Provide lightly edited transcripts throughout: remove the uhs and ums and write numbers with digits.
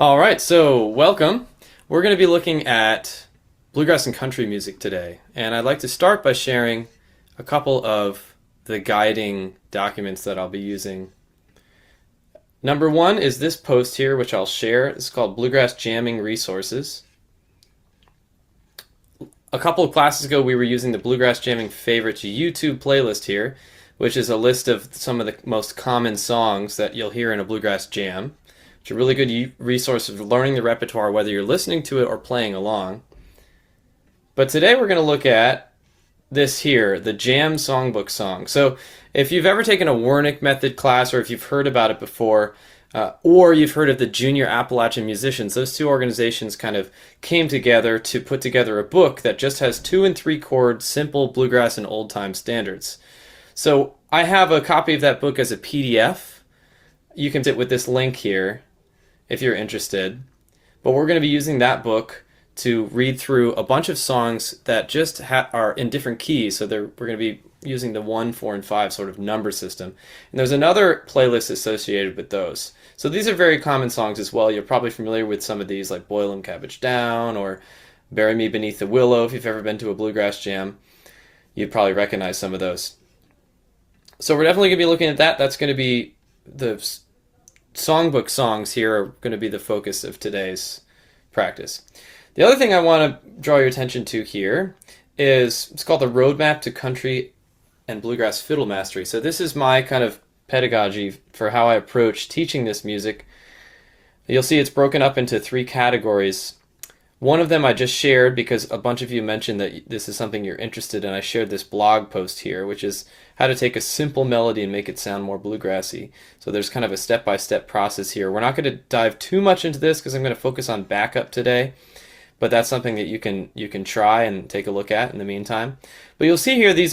All right, so welcome. We're going to be looking at bluegrass and country music today, and I'd like to start by sharing a couple of the guiding documents that I'll be using. Number one is this post here, which I'll share. It's called Bluegrass Jamming Resources. A couple of classes ago, we were using the Bluegrass Jamming Favorites YouTube playlist here, which is a list of some of the most common songs that you'll hear in a bluegrass jam. It's a really good resource of learning the repertoire, whether you're listening to it or playing along. But today we're going to look at this here, the Jam Songbook song. So if you've ever taken a Wernick method class, or if you've heard about it before, or you've heard of the Junior Appalachian Musicians, those two organizations kind of came together to put together a book that just has 2 and 3 chord simple bluegrass and old time standards. So I have a copy of that book as a PDF. You can sit with this link here if you're interested. But we're going to be using that book to read through a bunch of songs that just are in different keys. So we're going to be using the 1, 4, and 5 sort of number system. And there's another playlist associated with those. So these are very common songs as well. You're probably familiar with some of these, like Boil 'em Cabbage Down or Bury Me Beneath the Willow. If you've ever been to a bluegrass jam, you'd probably recognize some of those. So we're definitely going to be looking at that. That's going to be the songbook songs here are going to be the focus of today's practice. The other thing I want to draw your attention to here is, it's called the Roadmap to Country and Bluegrass Fiddle Mastery. So this is my kind of pedagogy for how I approach teaching this music. You'll see it's broken up into 3 categories. One of them I just shared because a bunch of you mentioned that this is something you're interested in. I shared this blog post here, which is how to take a simple melody and make it sound more bluegrassy. So there's kind of a step-by-step process here. We're not going to dive too much into this because I'm going to focus on backup today, but that's something that you can try and take a look at in the meantime. But you'll see here, this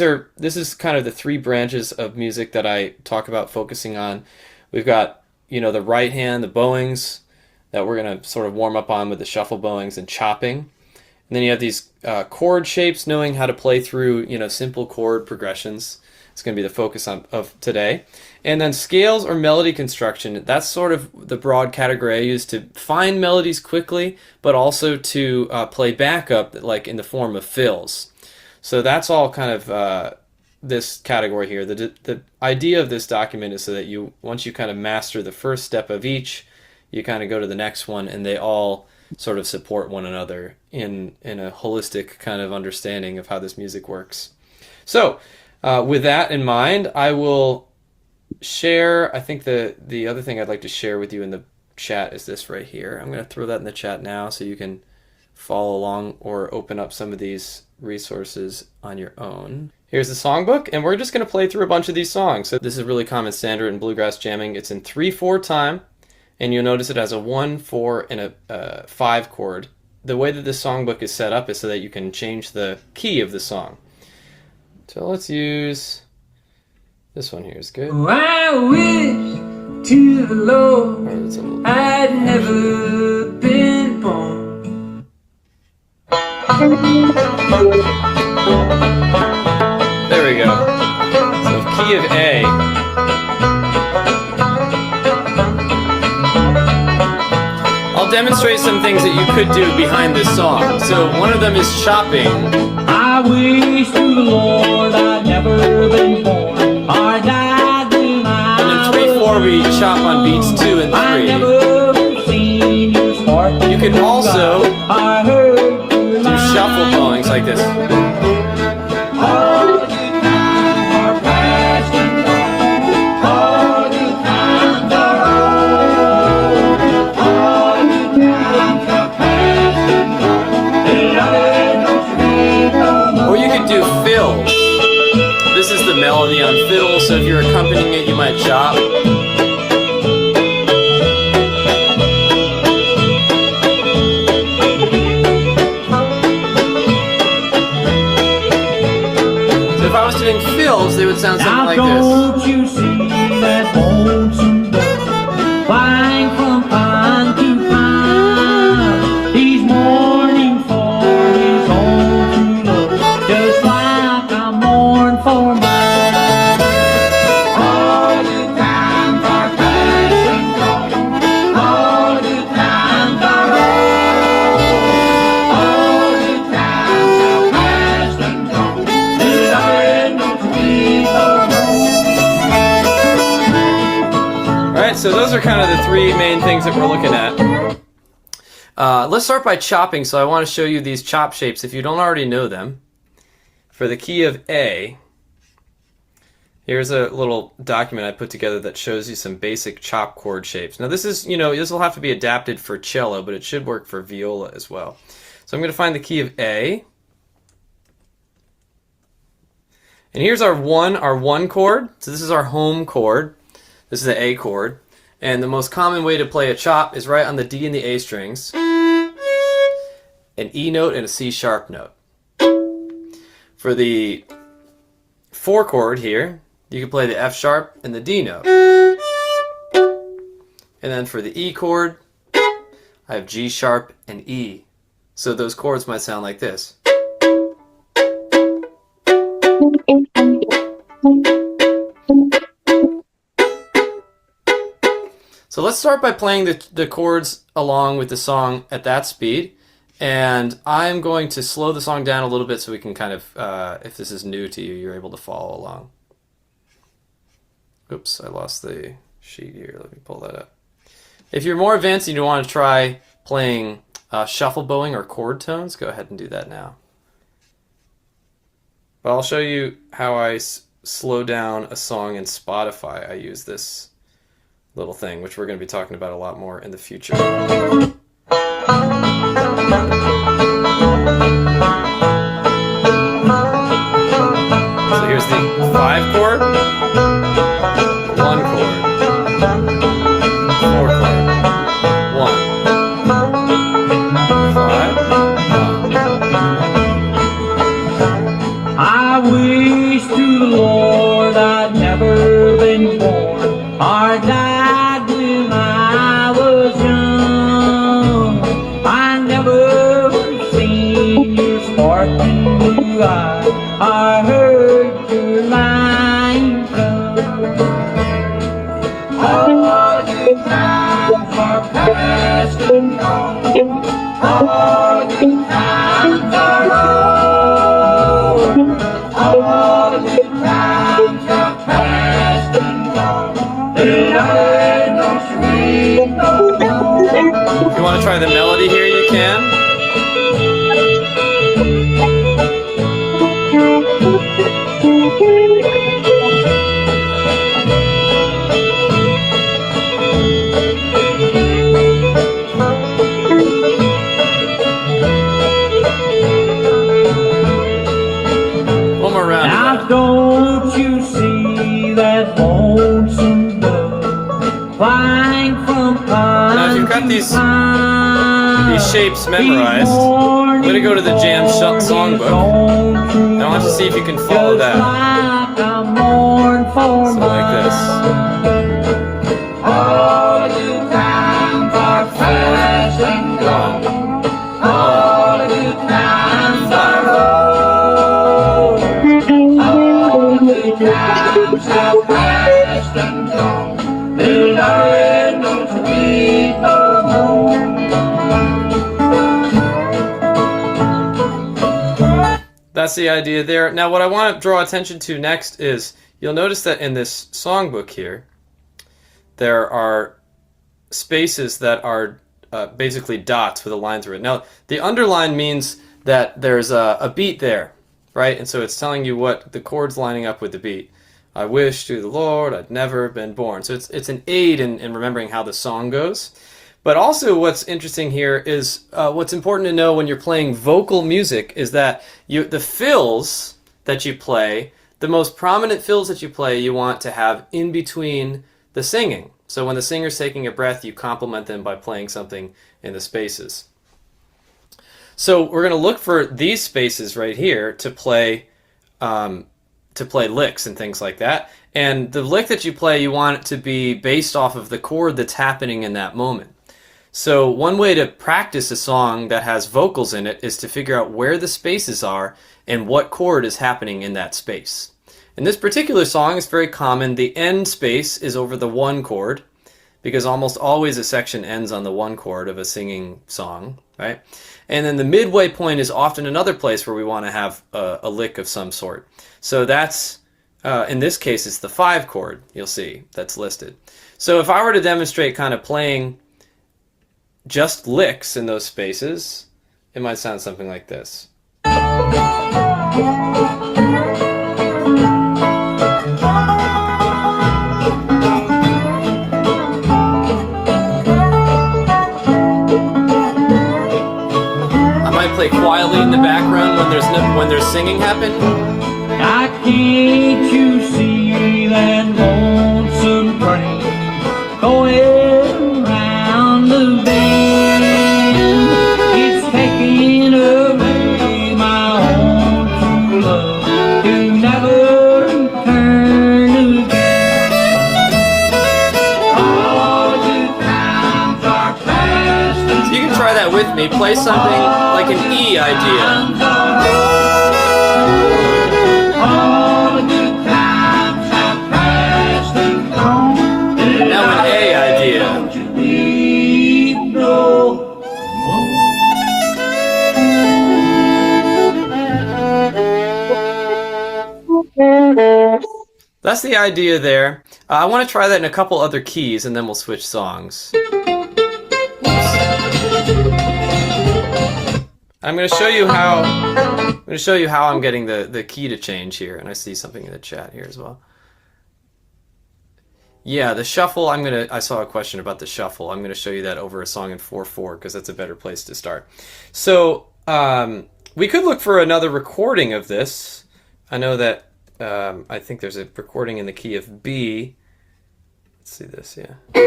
is kind of the 3 branches of music that I talk about focusing on. We've got, the right hand, the bowings, that we're going to sort of warm up on with the shuffle bowings and chopping. And then you have these chord shapes, knowing how to play through, simple chord progressions. It's going to be the focus of today. And then scales or melody construction, that's sort of the broad category I use to find melodies quickly, but also to play backup, like in the form of fills. So that's all kind of this category here. The idea of this document is so that once you kind of master the first step of each, you kind of go to the next one, and they all sort of support one another in a holistic kind of understanding of how this music works. So with that in mind, I will share, I think the other thing I'd like to share with you in the chat is this right here. I'm going to throw that in the chat now so you can follow along or open up some of these resources on your own. Here's the songbook, and we're just going to play through a bunch of these songs. So this is a really common standard in bluegrass jamming. It's in 3/4 time. And you'll notice it has a 1, 4, and a 5 chord. The way that this songbook is set up is so that you can change the key of the song. So let's use this one here. Is good. Oh, I wish to the Lord I'd never been born. There we go. So key of A. I'll demonstrate some things that you could do behind this song. So one of them is chopping. I wish to the Lord I'd never been born. Or died when I And in 3/4 we chop on beats 2 and 3. I never seen your spark. You can also I heard do shuffle bowings like this. all the times are past and gone. All the times are old. All the times are past and gone. The Lord don't speak no more. Or you could do fills. This is the melody on fiddle, so if you're accompanying it, you might chop. So if I was doing fills, they would sound something like Now this. don't you see that lonesome dove flying from pine to pine? He's mourning for his own true love, just like I mourn for mine. All the times are past and gone. All the times so those are kind of the three main things that we're looking at. Let's start by chopping. So I want to show you these chop shapes if you don't already know them. For the key of A, here's a little document I put together that shows you some basic chop chord shapes. Now this is, this will have to be adapted for cello, but it should work for viola as well. So I'm going to find the key of A. And here's our one chord. So this is our home chord. This is the A chord. And the most common way to play a chop is right on the D and the A strings, an E note and a C sharp note. For the 4 chord here, you can play the F sharp and the D note. And then for the E chord, I have G sharp and E. So those chords might sound like this. So let's start by playing the chords along with the song at that speed. And I'm going to slow the song down a little bit so we can kind of, if this is new to you, you're able to follow along. Oops, I lost the sheet here. Let me pull that up. If you're more advanced and you want to try playing shuffle bowing or chord tones, go ahead and do that now. But I'll show you how I slow down a song in Spotify. I use this little thing, which we're going to be talking about a lot more in the future. So here's the 5 chord, 1 chord, 4 chord, 1, 5, 1. I wish to the Lord I'd never been born or died when I was young. I never seen your sparkling blue eye. I heard your lying tongue. All the times are past and gone. All the times are over. All the times are past and gone. And I no sweet no more. If you want to try the melody here, you can. One more round. Now don't you see that lonesome dove flying from pine Now, if you've got to these pine? shapes memorized, I'm going to go to the Jam Songbook. I want you to see if you can follow that. So like this. All the times are past and gone. All the times are over. All the times are past and gone. And I no sweet no more. That's the idea there. Now what I want to draw attention to next is, you'll notice that in this songbook here, there are spaces that are basically dots with a line through it. Now the underline means that there's a beat there, right? And so it's telling you what the chord's lining up with the beat. I wish to the Lord I'd never been born. So it's an aid in remembering how the song goes. But also what's interesting here is what's important to know when you're playing vocal music is that the fills that you play, the most prominent fills that you play, you want to have in between the singing. So when the singer's taking a breath, you complement them by playing something in the spaces. So we're going to look for these spaces right here to play licks and things like that. And the lick that you play, you want it to be based off of the chord that's happening in that moment. So one way to practice a song that has vocals in it is to figure out where the spaces are and what chord is happening in that space. In this particular song, it's very common. The end space is over the 1 chord, because almost always a section ends on the 1 chord of a singing song, right? And then the midway point is often another place where we want to have a lick of some sort. So that's, in this case, it's the 5 chord, you'll see, that's listed. So if I were to demonstrate kind of playing just licks in those spaces, it might sound something like this. I might play quietly in the background when there's singing happen. I can't you see that lonesome train going round the bend? It's taking away my own true love to never return again. All the good times are past. So you can try that with me. Play something like an E idea. That's the idea there. I want to try that in a couple other keys, and then we'll switch songs. I'm going to show you how. I'm getting the key to change here, and I see something in the chat here as well. Yeah, the shuffle. I saw a question about the shuffle. I'm going to show you that over a song in 4/4 because that's a better place to start. So we could look for another recording of this. I know that. I think there's a recording in the key of B. Let's see this, yeah. So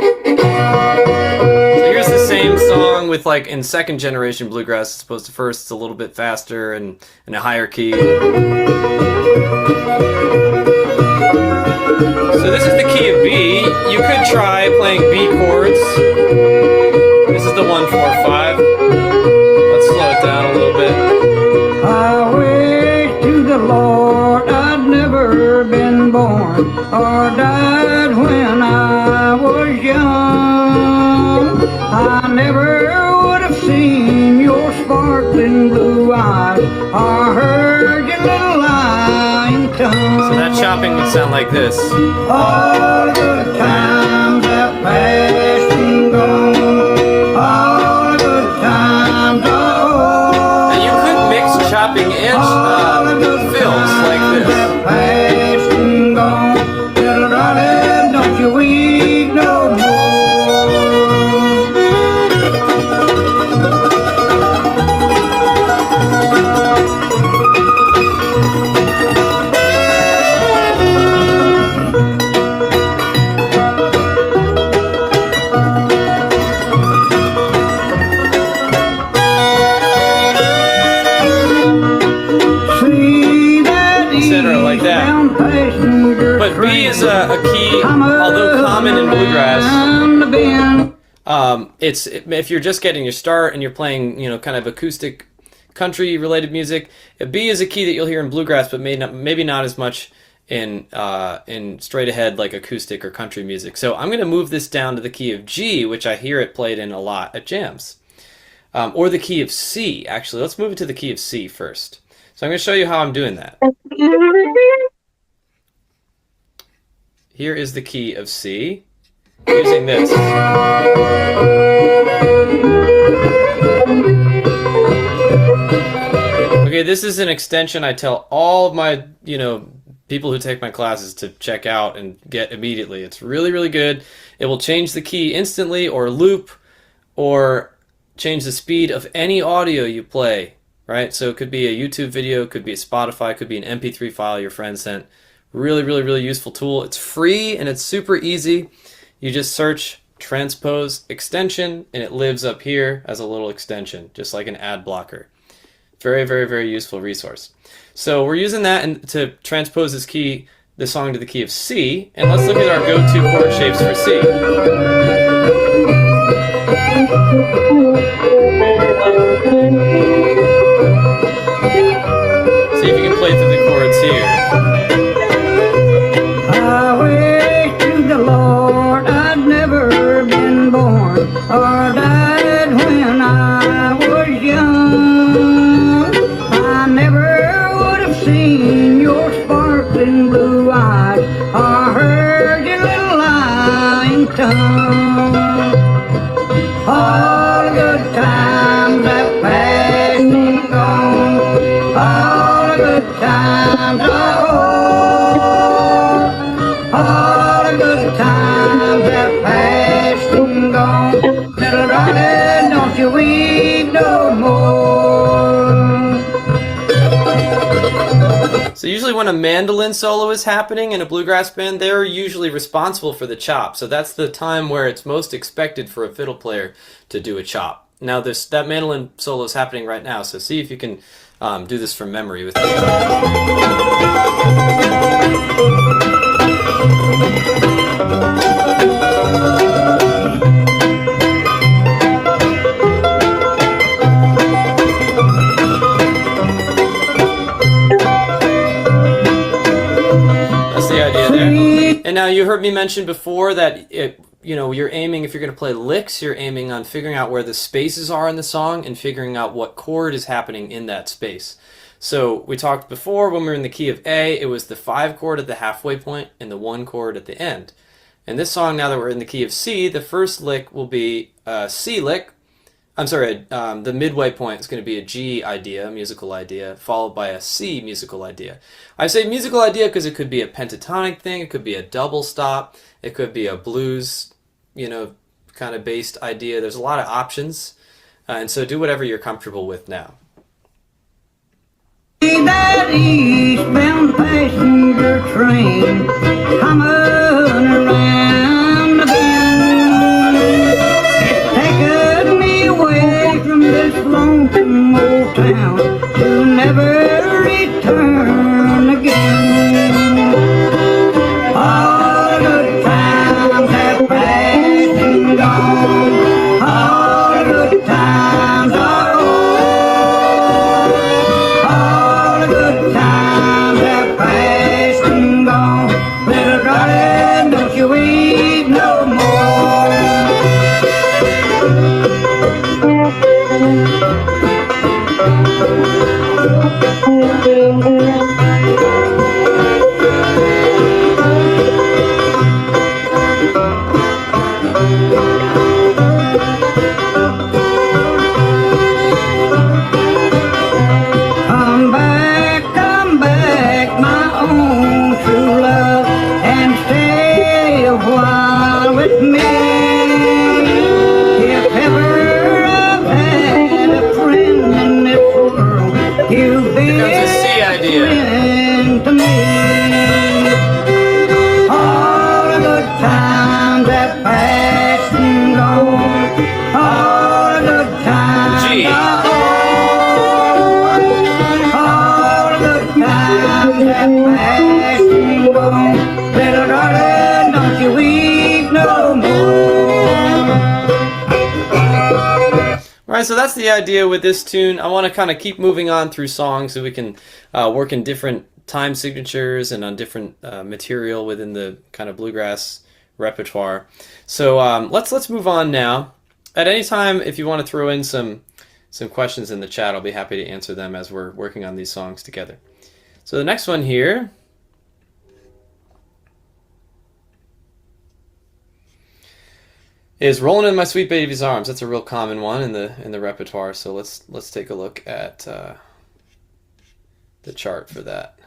here's the same song with, like, in second generation bluegrass as opposed to first. It's a little bit faster and in a higher key. So this is the key of B. You could try playing B chords. This is the 1-4-5. Let's slow it down a little bit. I wish to the Lord I'd never been born or died when I was young. I never would have seen your sparkling blue eyes or heard your little lying tongue. So that chopping would sound like this. All the times that passed and gone, all the times and you could mix chopping and fills like this. past and gone, little darling, don't you weep no more. Like that. But B is a key, although common in bluegrass. If you're just getting your start and you're playing, kind of acoustic country-related music, B is a key that you'll hear in bluegrass, but maybe not as much in straight ahead like acoustic or country music. So I'm going to move this down to the key of G, which I hear it played in a lot at jams, or the key of C. Actually, let's move it to the key of C first. So I'm going to show you how I'm doing that. Here is the key of C, using this. Okay, this is an extension I tell all of my, people who take my classes to check out and get immediately. It's really, really good. It will change the key instantly, or loop, or change the speed of any audio you play. Right? So it could be a YouTube video, could be a Spotify, could be an MP3 file your friend sent. Really, really, really useful tool. It's free and it's super easy. You just search transpose extension and it lives up here as a little extension, just like an ad blocker. Very, very, very useful resource. So we're using that to transpose the song to the key of C, and let's look at our go-to chord shapes for C. See if you can play through the chords here. I wish to the Lord I'd never been born or died when I was young. I never would have seen your sparkling blue eyes or heard your little lying tongue. don't you weep no more. So usually when a mandolin solo is happening in a bluegrass band, they're usually responsible for the chop. So that's the time where it's most expected for a fiddle player to do a chop. Now that mandolin solo is happening right now, so see if you can do this from memory with me. And now you heard me mention before that you're aiming, if you're going to play licks, you're aiming on figuring out where the spaces are in the song and figuring out what chord is happening in that space. So we talked before when we were in the key of A, it was the 5 chord at the halfway point and the 1 chord at the end. And this song, now that we're in the key of C, the first lick will be a C lick. I'm sorry, the midway point is going to be a G idea, a musical idea, followed by a C musical idea. I say musical idea because it could be a pentatonic thing, it could be a double stop, it could be a blues, kind of based idea. There's a lot of options, and so do whatever you're comfortable with now. That eastbound passenger train coming around the bend, taking me away from this lonesome old town to never return again. All the good times have passed and gone, all the good times are over. All the good times have passed and gone. Little darling, don't you weep no more. Come back, my own true love, and stay a while with me. If ever I've had a friend in this world, you've been Here comes a C a idea. friend to me. All the good times have passed and gone. All the good times G. are over. All the good times have passed and gone. Little darling, don't you weep no more. All right, so that's the idea with this tune. I want to kind of keep moving on through songs so we can work in different time signatures and on different material within the kind of bluegrass repertoire. So let's move on now. At any time, if you want to throw in some questions in the chat, I'll be happy to answer them as we're working on these songs together. So the next one here is "Rolling in My Sweet Baby's Arms." That's a real common one in the repertoire. So let's take a look at the chart for that.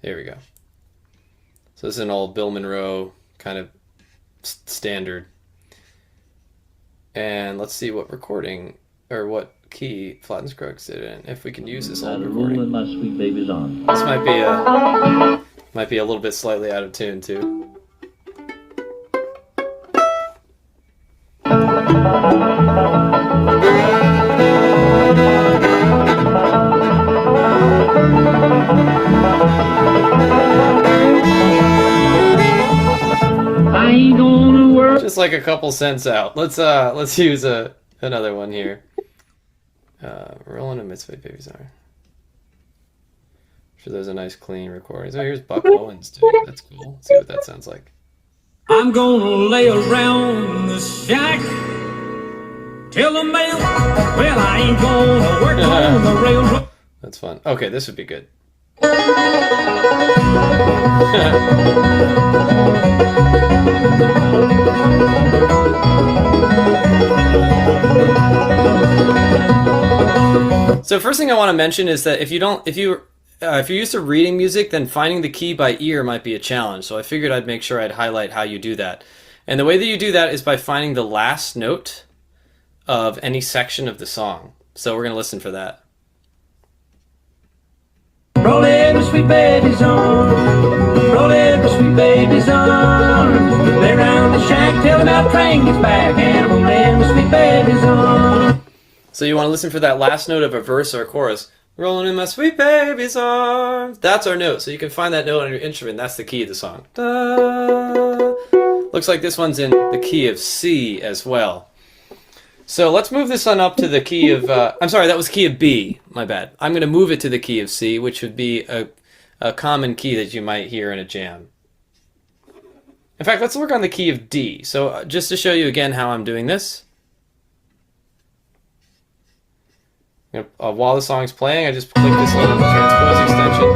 Here we go. So this is an old Bill Monroe kind of standard. And let's see what recording, or what key Flatt and Scruggs did it in, if we can use this old recording. Rolling my sweet baby's arms. This might be a little bit slightly out of tune too. I ain't gonna work. Just like a couple cents out. Let's use another one here. Rolling in My Sweet Baby's Arms. Sure, there's a nice clean recording. So here's Buck Owens too. That's cool. Let's see what that sounds like. I'm gonna lay around the shack till the mail. Well, I ain't gonna work on the railroad. That's fun. Okay, this would be good. So first thing I want to mention is that if you're used to reading music, then finding the key by ear might be a challenge. So I figured I'd make sure I'd highlight how you do that. And the way that you do that is by finding the last note of any section of the song. So we're going to listen for that. Rolling the sweet baby's arms, rolling the sweet baby's arms. Lay round the shack till the bell train gets back, and rolling the sweet baby's arms. So you want to listen for that last note of a verse or a chorus. Rolling in my sweet baby's arms. That's our note. So you can find that note on your instrument. That's the key of the song. Da. Looks like this one's in the key of C as well. So let's move this one up to the key of, I'm sorry, that was key of B, my bad. I'm going to move it to the key of C, which would be a common key that you might hear in a jam. In fact, let's work on the key of D. So just to show you again how I'm doing this. While the song's playing, I just click this little transpose extension.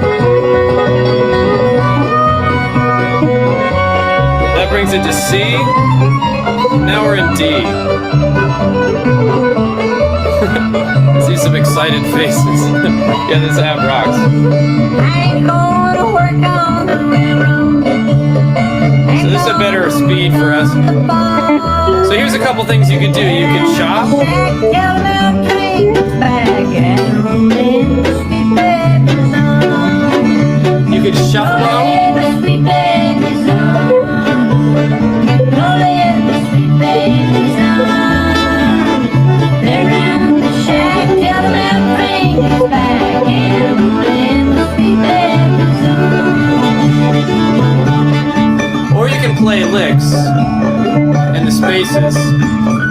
That brings it to C. Now we're in D. See some excited faces. Yeah, this app rocks. So this is a better speed for us. So here's a couple things you can do. You can chop. You can shuffle. Or you can play licks in the spaces,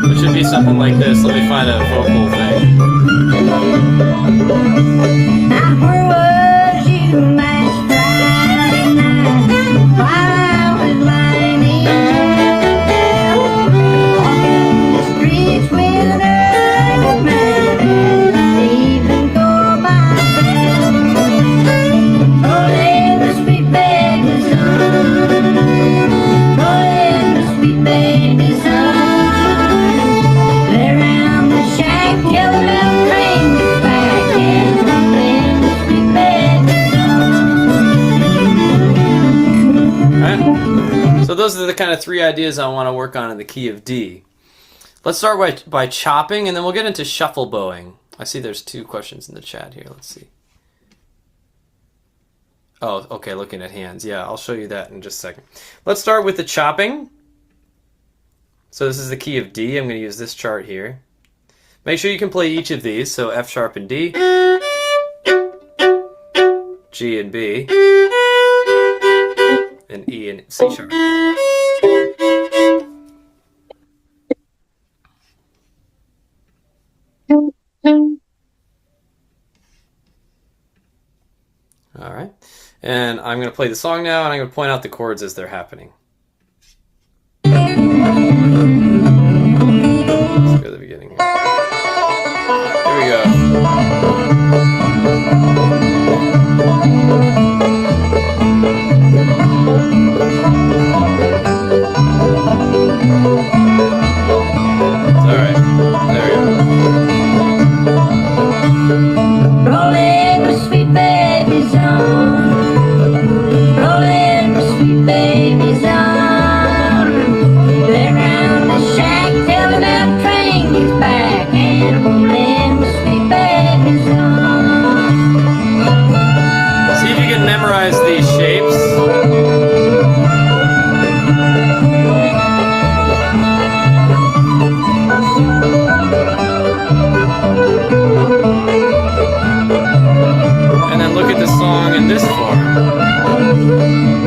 which would be something like this. Let me find a vocal thing. Where was you last Friday night while I was lying in walking the streets with an early man and even go by. Rolling the sweet baby's arms, rolling the sweet baby's arms. Lay round the shack till the bell train gets back, and rolling the sweet baby's arms. Alright, so those are the kind of three ideas I want to work on in the key of D. Let's start by chopping, and then we'll get into shuffle bowing. I see there's 2 questions in the chat here. Let's see. Oh, okay, looking at hands. Yeah, I'll show you that in just a second. Let's start with the chopping. So this is the key of D. I'm going to use this chart here. Make sure you can play each of these. So F sharp and D, G and B, and E and C sharp. All right. And I'm going to play the song now, and I'm going to point out the chords as they're happening. Let's go to the beginning here. Here we go. It's all right. There we go. Rolling the sweet baby's arms, rolling the sweet baby's arms. Lay round the shack till the bell train gets back, and rolling the sweet baby's arms. See if you can memorize these shapes. And then look at the song in this form.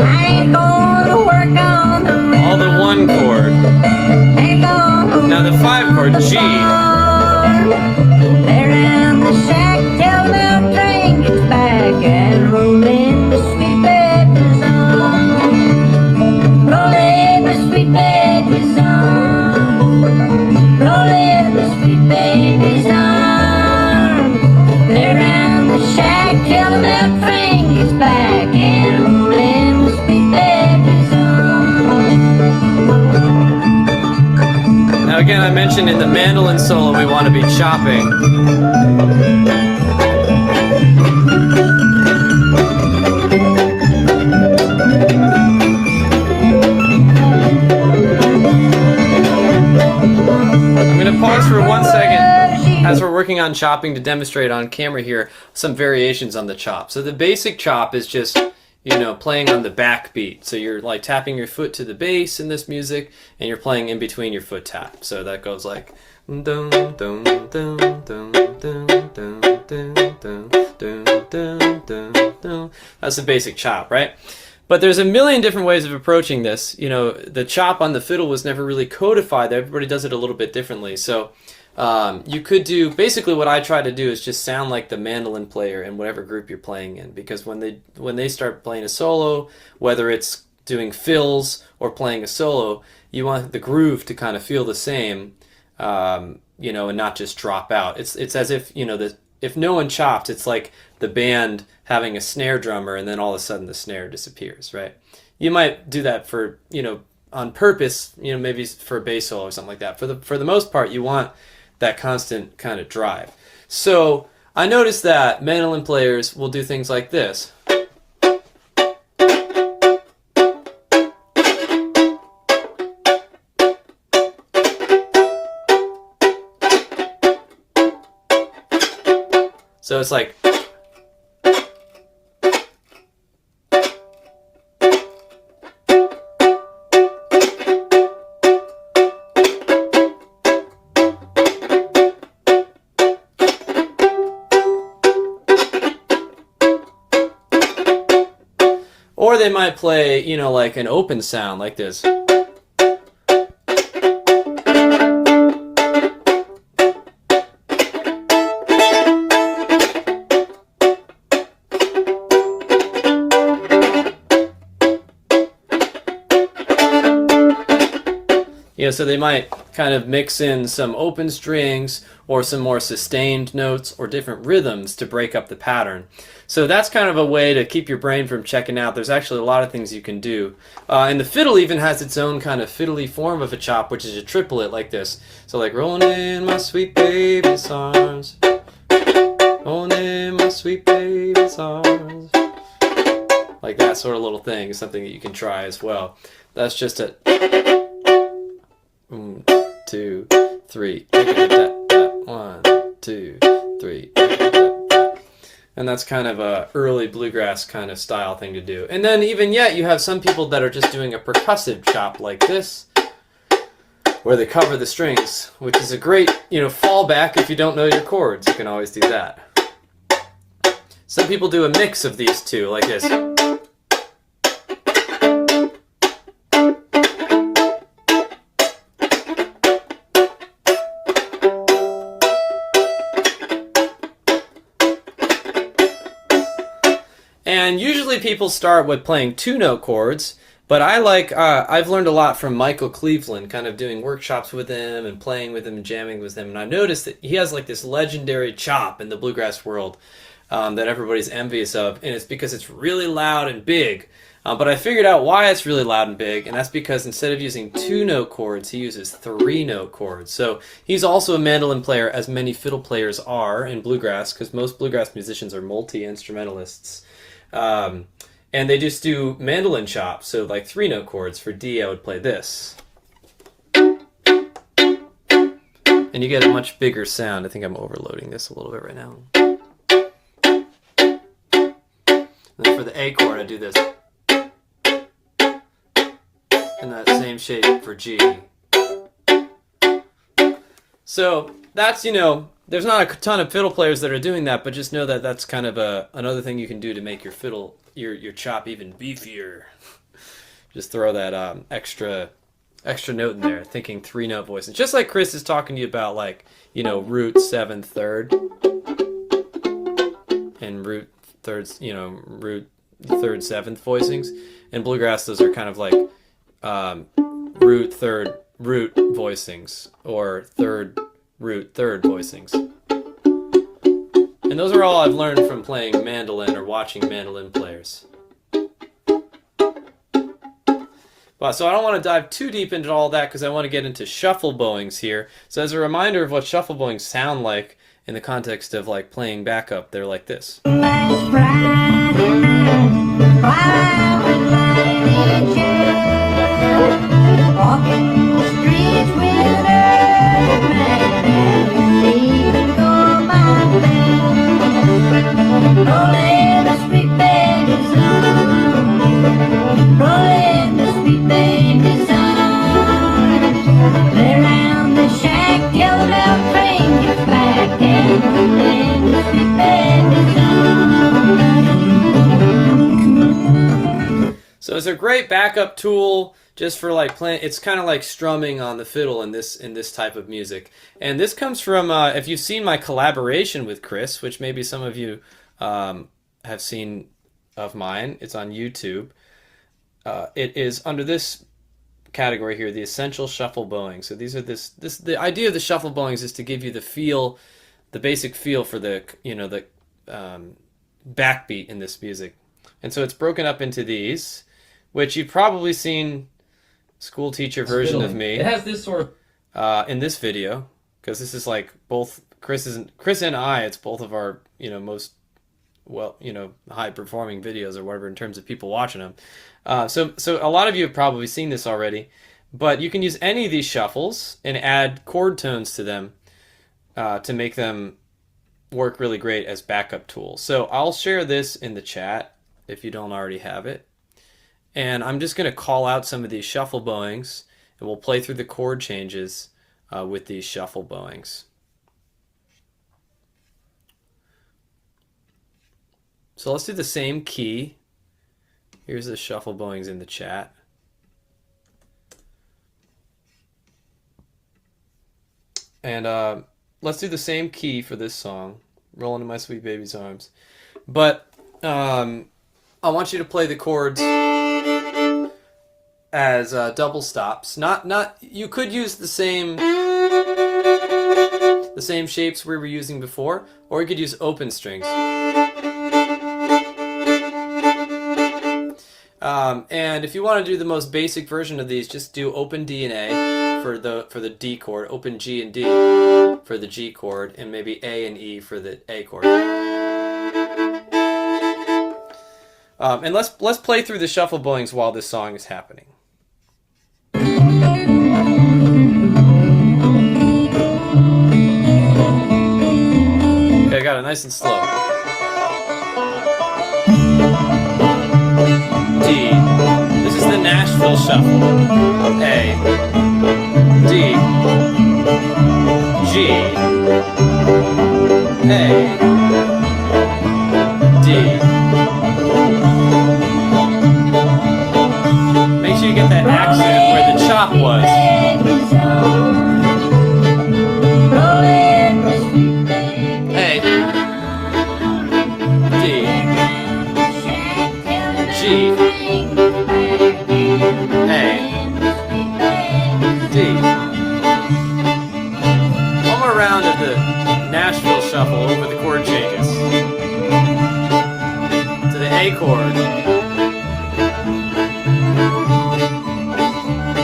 I ain't gonna work on the All the 1 chord. ain't gonna Now the 5 chord, G. Lay round the shack till the bell train gets back, and rolling the sweet baby's arms, rolling the sweet baby's arms, rolling the sweet baby's arms. Lay round the shack till the bell train gets back, and rolling the sweet baby's arms. Now again, I mentioned in the mandolin solo we want to be chopping. working on chopping to demonstrate on camera here some variations on the chop. So the basic chop is just, you know, playing on the backbeat. So you're like tapping your foot to the bass in this music, and you're playing in between your foot tap. So that goes like dun dun dun dun dun dun dun dun dun dun dun. That's the basic chop, right? But there's a million different ways of approaching this. You know, the chop on the fiddle was never really codified. Everybody does it a little bit differently. So you could do, basically what I try to do is just sound like the mandolin player in whatever group you're playing in. Because when they start playing a solo, whether it's doing fills or playing a solo, you want the groove to kind of feel the same, you know, and not just drop out. It's as if, you know, if no one chopped, it's like the band having a snare drummer and then all of a sudden the snare disappears, right? You might do that for, you know, on purpose, you know, maybe for a bass solo or something like that. For the most part, you want that constant kind of drive. So I noticed that mandolin players will do things like this. So it's like, or they might play, you know, like an open sound like this. You know, so they might kind of mix in some open strings or some more sustained notes or different rhythms to break up the pattern. So that's kind of a way to keep your brain from checking out. There's actually a lot of things you can do. And the fiddle even has its own kind of fiddly form of a chop, which is a triplet like this. So like, rolling in my sweet baby's arms, rolling in my sweet baby's arms. Like that sort of little thing is something that you can try as well. That's just a 1, 2, 3. 1, 2, 3. And that's kind of a early bluegrass kind of style thing to do. And then even yet, you have some people that are just doing a percussive chop like this, where they cover the strings, which is a great, you know, fallback if you don't know your chords. You can always do that. Some people do a mix of these two, like this. And usually people start with playing 2-note chords, but I like, I've learned a lot from Michael Cleveland, kind of doing workshops with him and playing with him and jamming with him, and I've noticed that he has like this legendary chop in the bluegrass world that everybody's envious of, and it's because it's really loud and big. But I figured out why it's really loud and big, and that's because instead of using 2-note chords, he uses 3-note chords. So he's also a mandolin player, as many fiddle players are in bluegrass, because most bluegrass musicians are multi-instrumentalists. And they just do mandolin chops, so like 3-note chords. For D, I would play this. And you get a much bigger sound. I think I'm overloading this a little bit right now. And then for the A chord, I do this. And that same shape for G. So that's, you know, there's not a ton of fiddle players that are doing that, but just know that that's kind of another thing you can do to make your fiddle, your chop even beefier. Just throw that extra note in there, thinking 3-note voice. And just like Chris is talking to you about, like, you know, root 7th 3rd and root 3rd, you know, root 3rd 7th voicings. In bluegrass, those are kind of like root 3rd root voicings, or 3rd root 3rd voicings. And those are all I've learned from playing mandolin or watching mandolin players. But so I don't want to dive too deep into all that because I want to get into shuffle bowings here. So as a reminder of what shuffle bowings sound like in the context of like playing backup, they're like this. Last Friday, I was lying in chair, walking the streets with an old man, and sleeping cold. it's a great backup tool just for like playing. It's kind of like strumming on the fiddle in this type of music. And this comes from if you've seen my collaboration with Chris, which maybe some of you have seen of mine. It's on YouTube. It is under this category here, the essential shuffle bowing. So these are the idea of the shuffle bowings is to give you the feel, the basic feel for the the backbeat in this music. And so it's broken up into these, which you've probably seen school teacher version of me. It has this sort of in this video, because this is like both Chris and I. It's both of our most high performing videos or whatever in terms of people watching them. So a lot of you have probably seen this already, but you can use any of these shuffles and add chord tones to them to make them work really great as backup tools. So I'll share this in the chat if you don't already have it. And I'm just going to call out some of these shuffle bowings, and we'll play through the chord changes with these shuffle bowings. So let's do the same key. Here's the shuffle bowings in the chat. And let's do the same key for this song, Roll Into My Sweet Baby's Arms. But I want you to play the chords as double stops. Not you could use the same shapes we were using before, or you could use open strings. And if you want to do the most basic version of these, just do open D and A for the D chord, open G and D for the G chord, and maybe A and E for the A chord. And let's play through the shuffle bowings while this song is happening. Okay, I got it nice and slow. D. This is the Nashville shuffle. A. D. G. A. D. Make sure you get that accent where the chop was. A. D. G. A. D. One more round of the Nashville shuffle over the chord changes. To the A chord.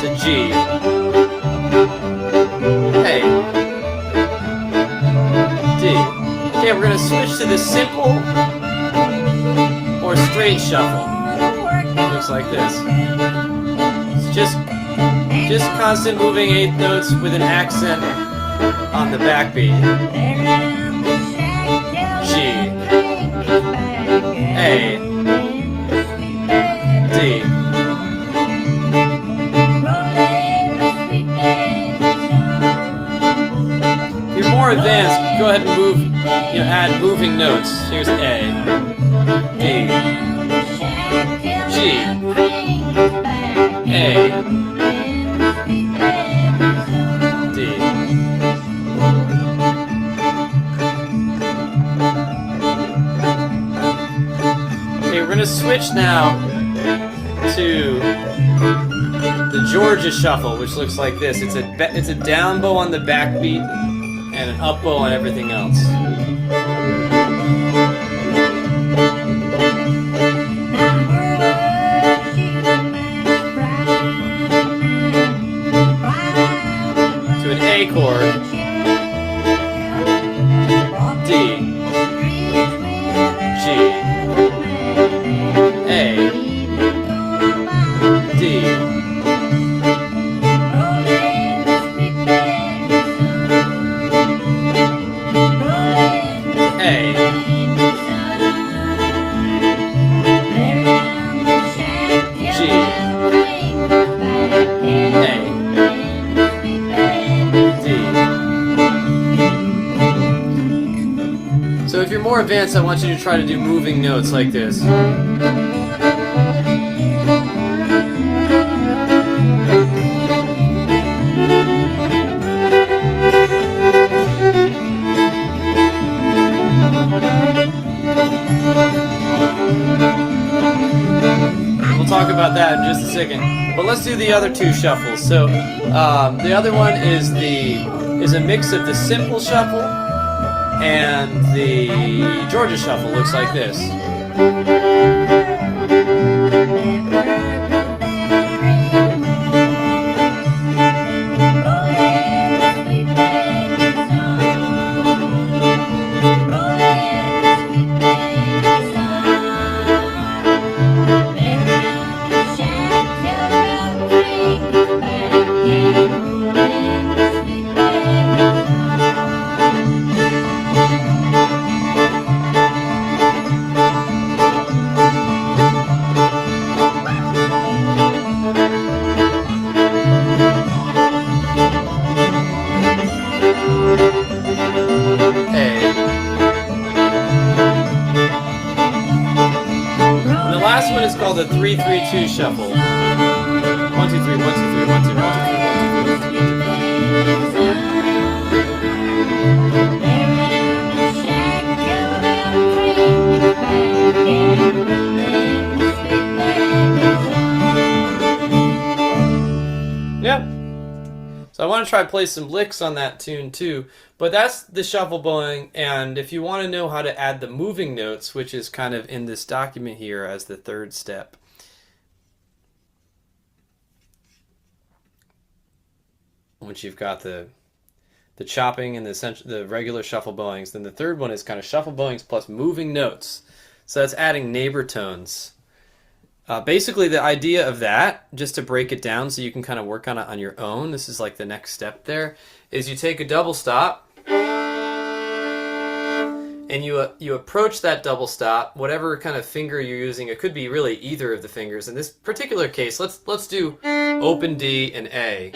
To G. A. D. Okay, we're going to switch to the simple or straight shuffle. Looks like this. It's just constant moving eighth notes with an accent on the backbeat. G. A. D. If you're more advanced, go ahead and move, add moving notes. Here's A. D. G. A. D. Okay, we're going to switch now to the Georgia shuffle, which looks like this. It's a down bow on the backbeat and an up bow on everything else. To an A chord, D, G, A, D, A, G, A, So if you're more advanced, I want you to try to do moving notes like this. second. But let's do the other two shuffles. So the other one is a mix of the simple shuffle and the Georgia shuffle. Looks like this. The 3-3-2 shuffle. 1, 2, 3, 1, 2, 3, 1, 2, 3, 1, 2, 3, 1, 2, 3, 1, 2, 3. Yep. So I want to try to play some licks on that tune too, but that's the shuffle bowing. And if you want to know how to add the moving notes, which is kind of in this document here as the third step, once you've got the chopping and the regular shuffle bowings, then the third one is kind of shuffle bowings plus moving notes. So that's adding neighbor tones. Basically, the idea of that, just to break it down so you can kind of work on it on your own, this is like the next step there, is you take a double stop and you approach that double stop, whatever kind of finger you're using. It could be really either of the fingers. In this particular case, let's do open D and A,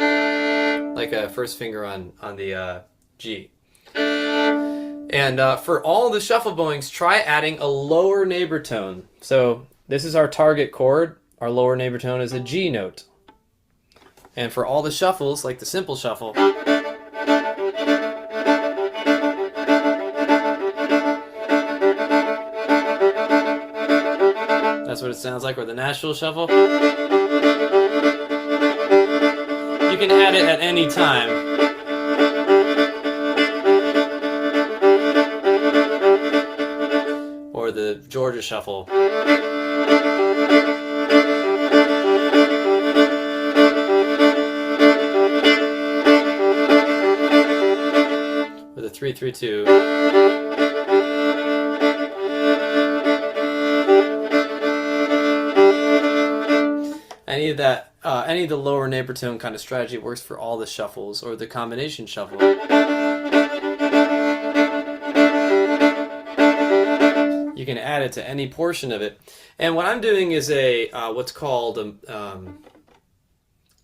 like a first finger on the G. And for all the shuffle bowings, try adding a lower neighbor tone. So this is our target chord. Our lower neighbor tone is a G note. And for all the shuffles, like the simple shuffle, that's what it sounds like, or the Nashville shuffle. You can add it at any time. Or the Georgia shuffle. Or the 3-3-2. Any of that, any of the lower neighbor tone kind of strategy works for all the shuffles, or the combination shuffle. You can add it to any portion of it. And what I'm doing is a what's called a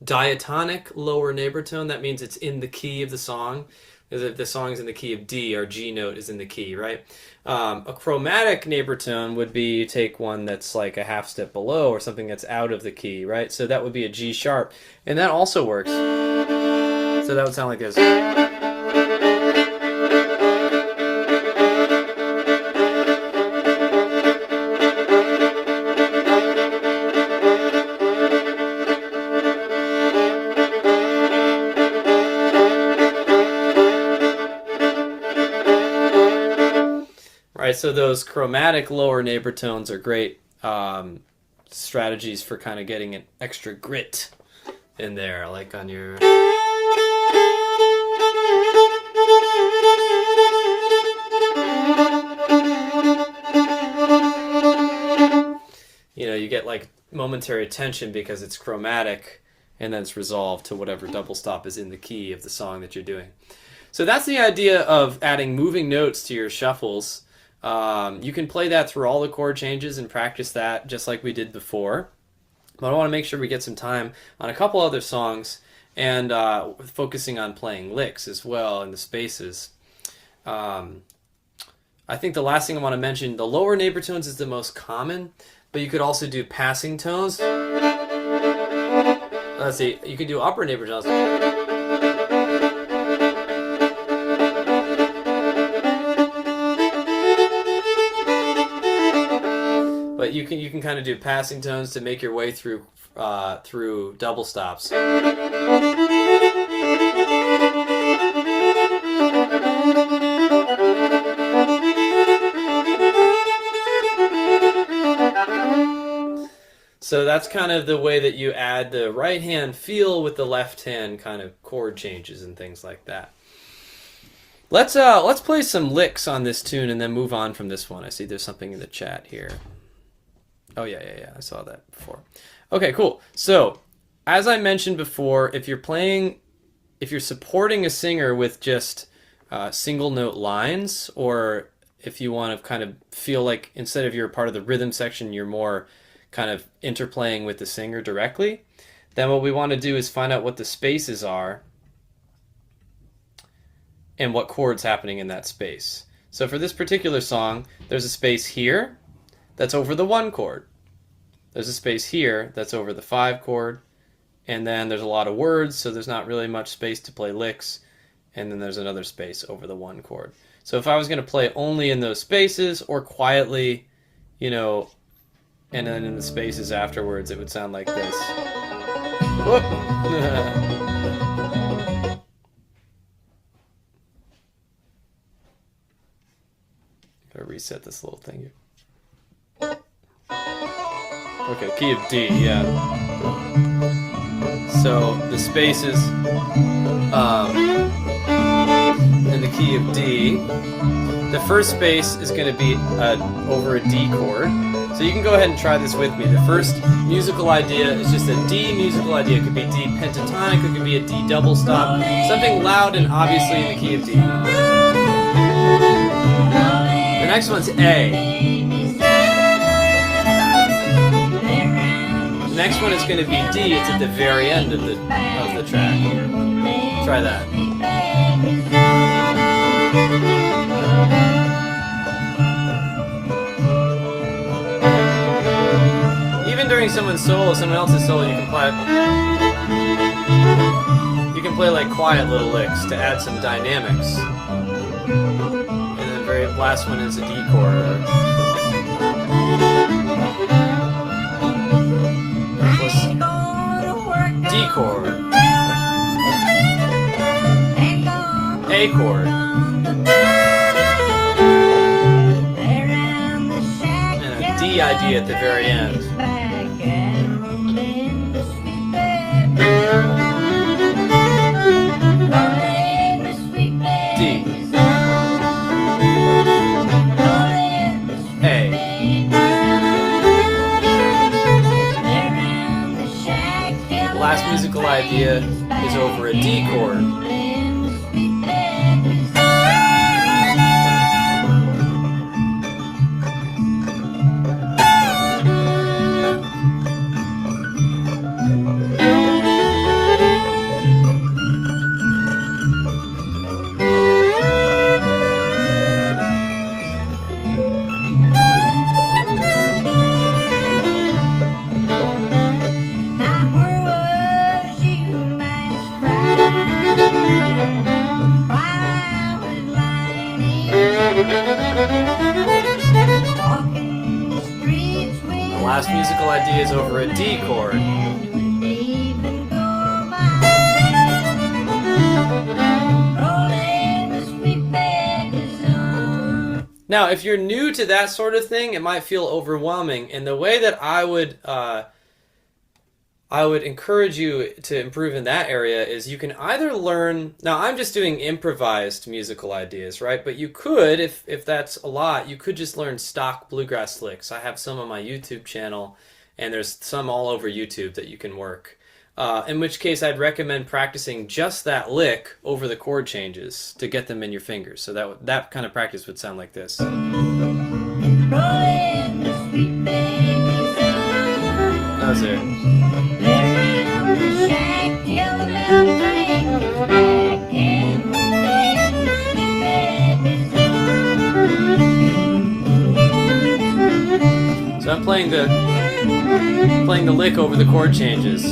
diatonic lower neighbor tone. That means it's in the key of the song. If the song is in the key of D, our G note is in the key, right? A chromatic neighbor tone would be, you take one that's like a half step below, or something that's out of the key, right? So that would be a G sharp, and that also works. So that would sound like this. Right, so those chromatic lower neighbor tones are great strategies for kind of getting an extra grit in there, like on your... You know, you get like momentary tension because it's chromatic, and then it's resolved to whatever double stop is in the key of the song that you're doing. So that's the idea of adding moving notes to your shuffles. You can play that through all the chord changes and practice that just like we did before. But I want to make sure we get some time on a couple other songs, and focusing on playing licks as well in the spaces. I think the last thing I want to mention, the lower neighbor tones is the most common, but you could also do passing tones. Let's see, you could do upper neighbor tones. But you can kind of do passing tones to make your way through through double stops. So that's kind of the way that you add the right hand feel with the left hand kind of chord changes and things like that. Let's play some licks on this tune and then move on from this one. I see there's something in the chat here. Oh yeah, I saw that before. Okay, cool. So, as I mentioned before, if you're supporting a singer with just single note lines, or if you want to kind of feel like instead of you're part of the rhythm section, you're more kind of interplaying with the singer directly, then what we want to do is find out what the spaces are and what chord's happening in that space. So for this particular song, there's a space here that's over the 1 chord. There's a space here that's over the 5 chord, and then there's a lot of words, so there's not really much space to play licks, and then there's another space over the 1 chord. So if I was going to play only in those spaces or quietly, you know, and then in the spaces afterwards, it would sound like this. Whoop. Gotta reset this little thing here. Okay, key of D, yeah. So the spaces in the key of D, the first space is going to be over a D chord. So you can go ahead and try this with me. The first musical idea is just a D musical idea. It could be D pentatonic, it could be a D double stop, something loud and obviously in the key of D. The next one's A. The next one is going to be D. It's at the very end of the track. Try that. Even during someone else's solo, you can play like quiet little licks to add some dynamics. And the very last one is a D chord. D chord, A chord, and a D idea at the very end. D, A. The last musical idea is over a D chord. The last musical idea is over a D chord. Now, if you're new to that sort of thing, it might feel overwhelming. And the way that I would encourage you to improve in that area is you can either learn. Now, I'm just doing improvised musical ideas, right? But you could, if that's a lot, you could just learn stock bluegrass licks. I have some on my YouTube channel, and there's some all over YouTube that you can work. In which case, I'd recommend practicing just that lick over the chord changes to get them in your fingers. So that kind of practice would sound like this. How's it? So I'm playing the lick over the chord changes.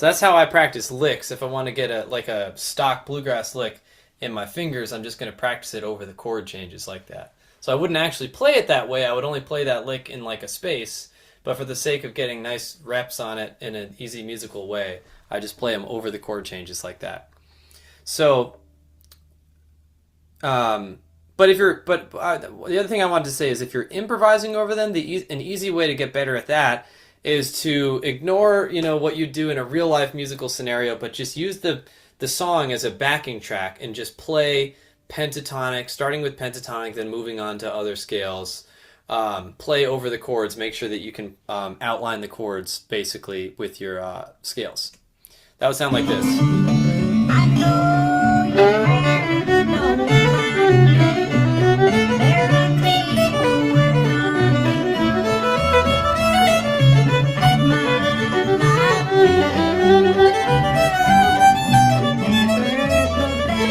So that's how I practice licks. If I want to get a stock bluegrass lick in my fingers, I'm just going to practice it over the chord changes like that. So I wouldn't actually play it that way. I would only play that lick in like a space. But for the sake of getting nice reps on it in an easy musical way, I just play them over the chord changes like that. So, the other thing I wanted to say is if you're improvising over them, an easy way to get better at that is to ignore, what you do in a real life musical scenario, but just use the song as a backing track and just play pentatonic, starting with pentatonic, then moving on to other scales. Play over the chords, make sure that you can outline the chords basically with your scales. That would sound like this. I know you have no mind. There are people worth hunting at my life. Never so very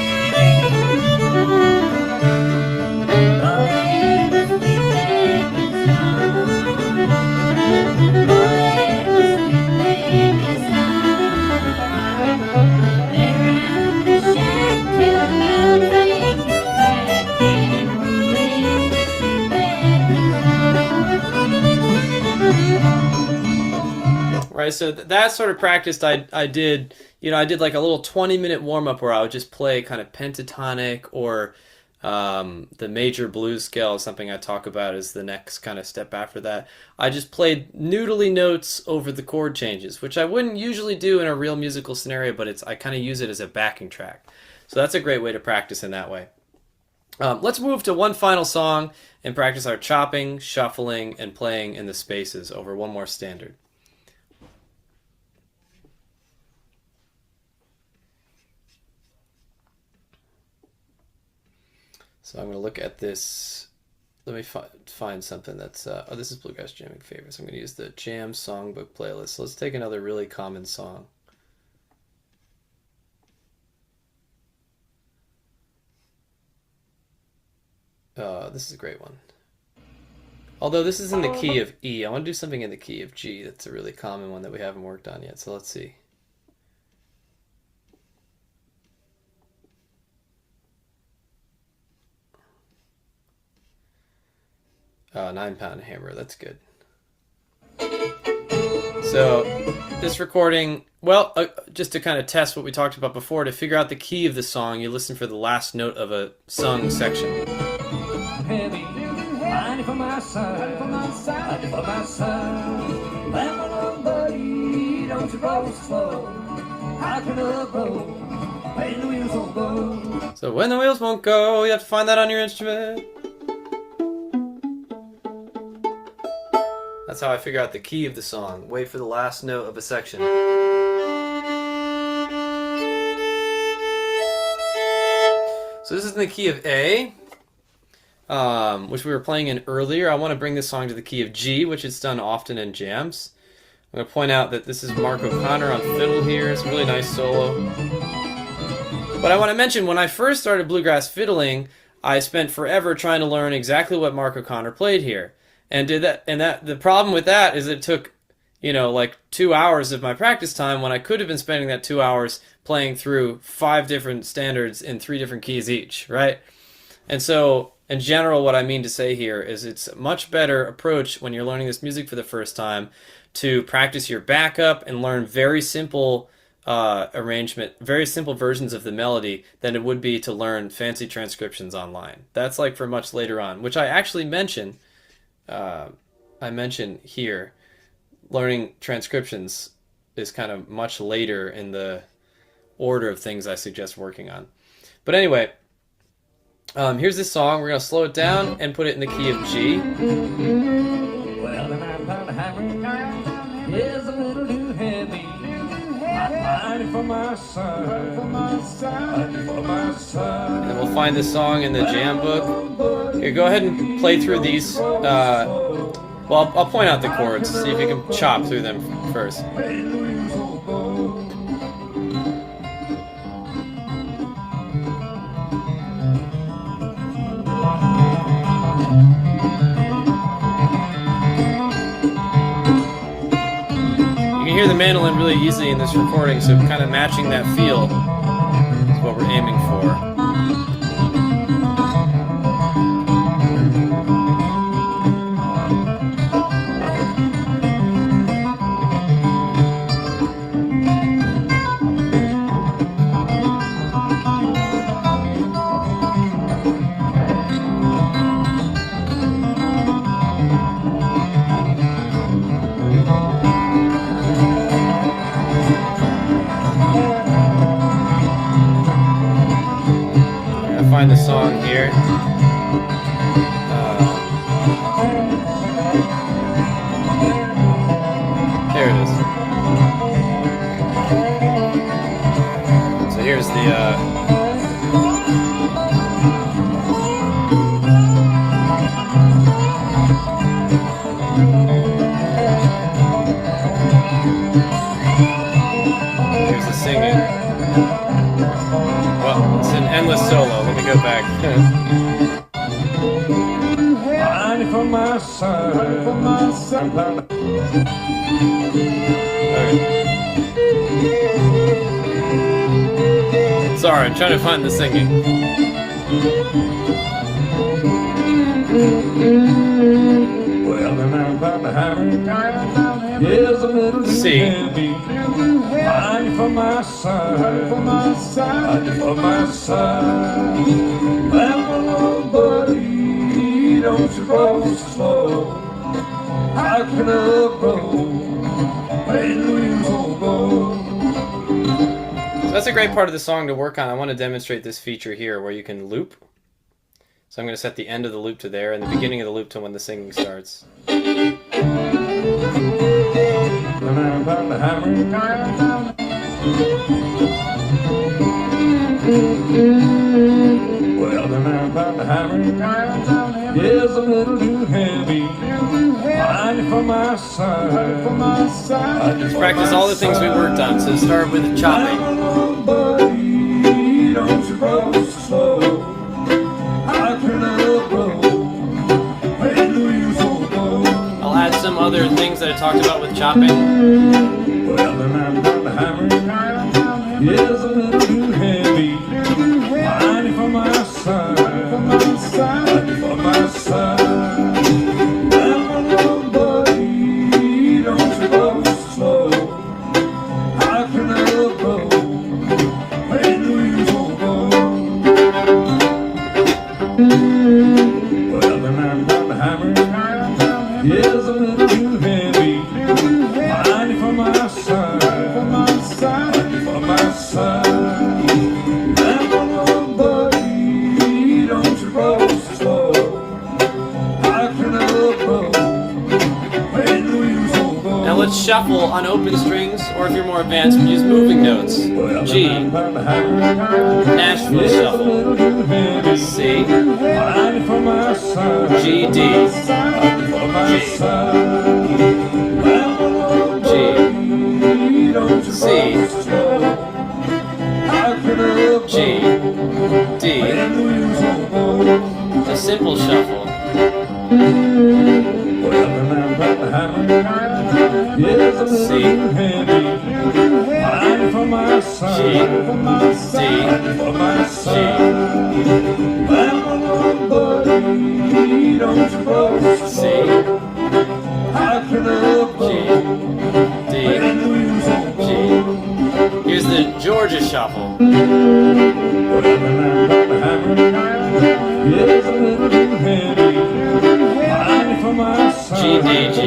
Right, so that sort of practice I did, I did like a little 20-minute warm-up where I would just play kind of pentatonic or the major blues scale, something I talk about is the next kind of step after that. I just played noodly notes over the chord changes, which I wouldn't usually do in a real musical scenario, but I kind of use it as a backing track. So that's a great way to practice in that way. Let's move to one final song and practice our chopping, shuffling, and playing in the spaces over one more standard. So I'm going to look at this. Let me find something that's... this is Bluegrass Jamming Favorites. I'm going to use the Jam Songbook playlist. So let's take another really common song. This is a great one. Although this is in the key of E, I want to do something in the key of G. That's a really common one that we haven't worked on yet. So let's see. 9-pound hammer, that's good. So this recording, just to kind of test what we talked about before, to figure out the key of the song, you listen for the last note of a sung section. Heavy, money for my son, money for my son. Well, my little buddy, don't you go slow. How can I go when the wheels won't go? So when the wheels won't go, you have to find that on your instrument. That's how I figure out the key of the song. Wait for the last note of a section. So this is in the key of A, which we were playing in earlier. I want to bring this song to the key of G, which it's done often in jams. I'm going to point out that this is Mark O'Connor on fiddle here. It's a really nice solo. But I want to mention, when I first started bluegrass fiddling, I spent forever trying to learn exactly what Mark O'Connor played here. And the problem with that is it took, like 2 hours of my practice time when I could have been spending that 2 hours playing through 5 different standards in 3 different keys each, right? And so, in general, what I mean to say here is it's a much better approach when you're learning this music for the first time to practice your backup and learn very simple arrangement, very simple versions of the melody than it would be to learn fancy transcriptions online. That's like for much later on, which I actually mention. I mentioned here, learning transcriptions is kind of much later in the order of things I suggest working on. But anyway, here's this song. We're going to slow it down and put it in the key of G. Well, the 9-pound hammer is a little too heavy. Money for my son, money for my son. And then we'll find this song in the jam book. Here, go ahead and play through these. I'll point out the chords. See if you can chop through them first. You can hear the mandolin really easily in this recording, so kind of matching that feel is what we're aiming for. Find the song here. There it is. So here's the here's the singing. Well, it's an endless solo. Let me go back. For my son, for my son. Okay. Sorry, I'm trying to find the singing. Well, then I'm about to have it. Here's a little C. Money for my son, for my son, for my son. Well, my little buddy, don't you roll so slow. How can I roll when you won't go? So that's a great part of the song to work on. I want to demonstrate this feature here where you can loop. So I'm going to set the end of the loop to there and the beginning of the loop to when the singing starts. Well, then I'm about to hammer. Here's a little too heavy. Money for my son, for my son. Let's practice all the things we worked on. So start with chopping. Buddy, don't you roll so slow. How can I roll when you won't go? I'll add some other things that I talked about with chopping. Well, then I'm about to hammer. Here's a little too heavy. Money for my son, for my son, for my son. Well, my little buddy, don't you roll so slow. How can I roll when you won't go? Well, then I'm about to hammer. Here's a little too heavy. Money for my son, for my son, for my son. And my little buddy, don't you roll so slow. How can I roll when you won't go? Now let's shuffle on open strings, or if you're more advanced, we use moving notes. G, Nashville shuffle. C, G, D, G, C, G, D. A simple shuffle. C, G, D, G. C, G, D, G. Here's the Georgia shuffle. G, D, G.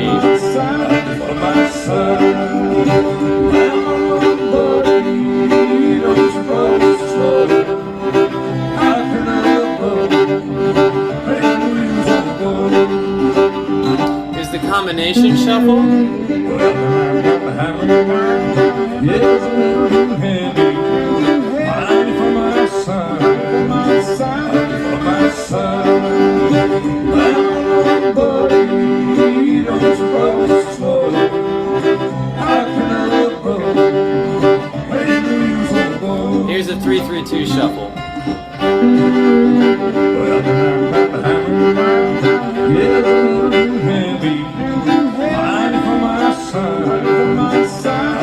Here's the combination shuffle. Here's a 3-3-2 shuffle. Heavy, money for my son, for my son.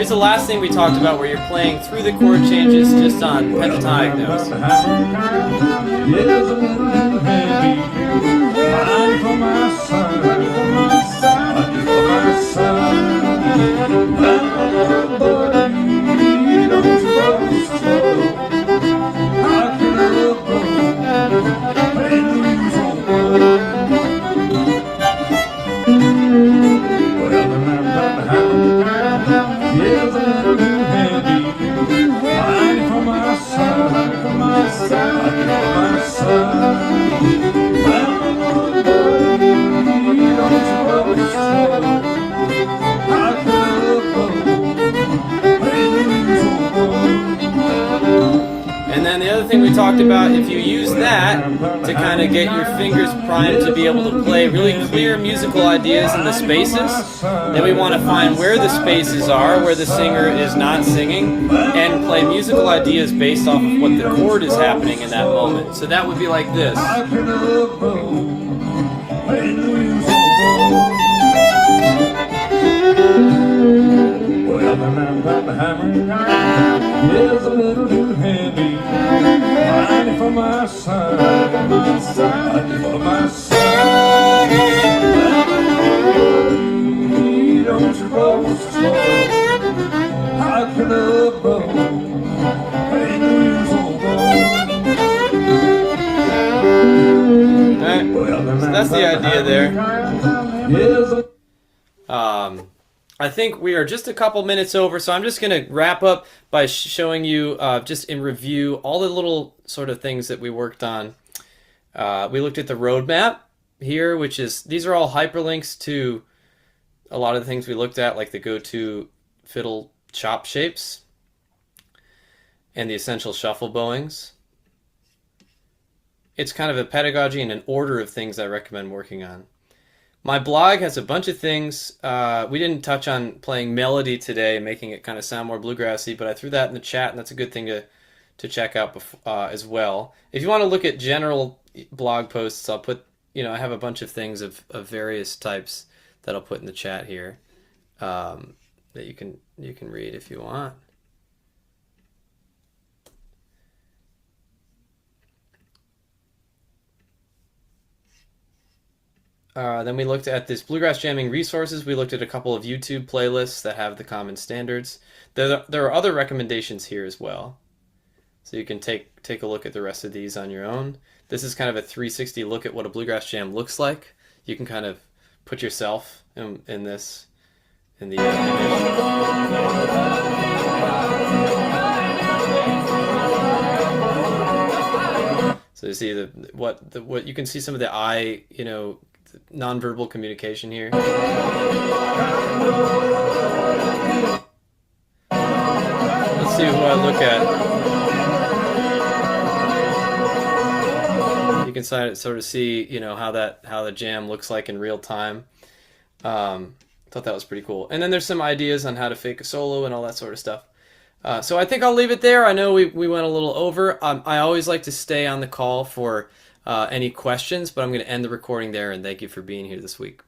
here's the last thing we talked about, where you're playing through the chord changes just on pentatonic notes. And then the other thing we talked about, if you use that to kind of get your fingers primed to be able to play really clear musical ideas in the spaces, then we want to find where the spaces are, where the singer is not singing, and play musical ideas based off of what the chord is happening in that moment. So that would be like this. Is a little too heavy. Money for my son, for my son. Don't you roll slow? How can a bow when the wheels on Alright, so that's the idea there. I think we are just a couple minutes over, so I'm just going to wrap up by showing you, just in review, all the little sort of things that we worked on. We looked at the roadmap here, which is, these are all hyperlinks to a lot of the things we looked at, like the go-to fiddle chop shapes and the essential shuffle bowings. It's kind of a pedagogy and an order of things I recommend working on. My blog has a bunch of things. We didn't touch on playing melody today, making it kind of sound more bluegrassy, but I threw that in the chat, and that's a good thing to check out as well. If you want to look at general blog posts, I'll put, I have a bunch of things of various types that I'll put in the chat here, that you can read if you want. Then we looked at this Bluegrass Jamming resources. We looked at a couple of YouTube playlists that have the common standards. There are other recommendations here as well. So you can take a look at the rest of these on your own. This is kind of a 360 look at what a Bluegrass Jam looks like. You can kind of put yourself in the image. So you see what you can see some of the eye, nonverbal communication here. Let's see who I look at. You can sort of see, how the jam looks like in real time. Thought that was pretty cool. And then there's some ideas on how to fake a solo and all that sort of stuff. So I think I'll leave it there. I know we went a little over. I always like to stay on the call for any questions, but I'm going to end the recording there, and thank you for being here this week.